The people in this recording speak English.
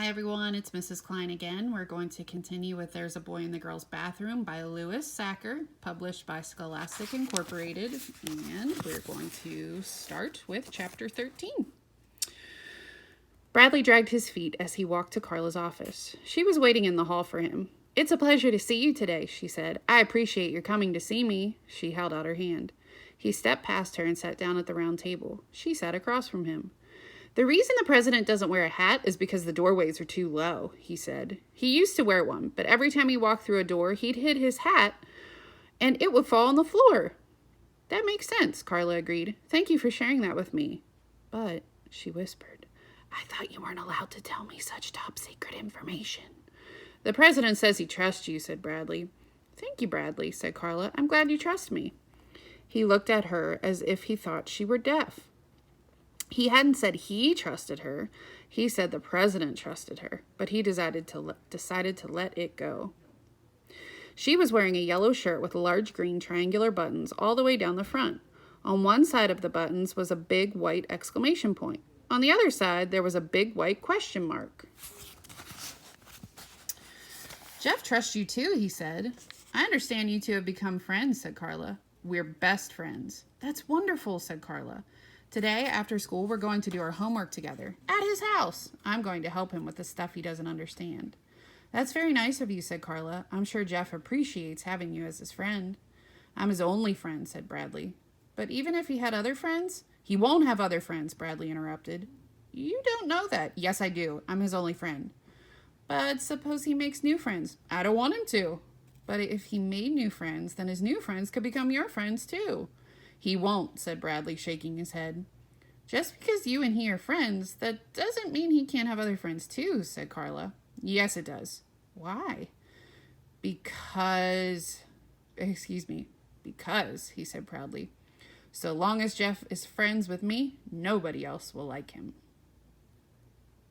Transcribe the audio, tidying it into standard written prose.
Hi everyone, it's Mrs. Klein again. We're going to continue with There's a Boy in the Girl's Bathroom by Lewis Sacker, published by Scholastic Incorporated, and we're going to start with chapter 13. Bradley dragged his feet as he walked to Carla's office. She was waiting in the hall for him. "It's a pleasure to see you today," she said. "I appreciate your coming to see me." She held out her hand. He stepped past her and sat down at the round table. She sat across from him. "The reason the president doesn't wear a hat is because the doorways are too low," he said. "He used to wear one, but every time he walked through a door, he'd hit his hat and it would fall on the floor." "That makes sense," Carla agreed. "Thank you for sharing that with me." "But," she whispered, "I thought you weren't allowed to tell me such top secret information." "The president says he trusts you," said Bradley. "Thank you, Bradley," said Carla. "I'm glad you trust me." He looked at her as if he thought she were deaf. He hadn't said he trusted her. He said the president trusted her, but he decided to let it go. She was wearing a yellow shirt with large green triangular buttons all the way down the front. On one side of the buttons was a big white exclamation point. On the other side, there was a big white question mark. "Jeff trusts you too," he said. "I understand you two have become friends," said Carla. "We're best friends." "That's wonderful," said Carla. "Today, after school, we're going to do our homework together. At his house. I'm going to help him with the stuff he doesn't understand." "That's very nice of you," said Carla. "I'm sure Jeff appreciates having you as his friend." "I'm his only friend," said Bradley. "But even if he had other friends?" "He won't have other friends," Bradley interrupted. "You don't know that." "Yes, I do. I'm his only friend." "But suppose he makes new friends." "I don't want him to." "But if he made new friends, then his new friends could become your friends too." "He won't," said Bradley, shaking his head. "Just because you and he are friends, that doesn't mean he can't have other friends too," said Carla. "Yes, it does." "Why?" Because, he said proudly. "So long as Jeff is friends with me, nobody else will like him."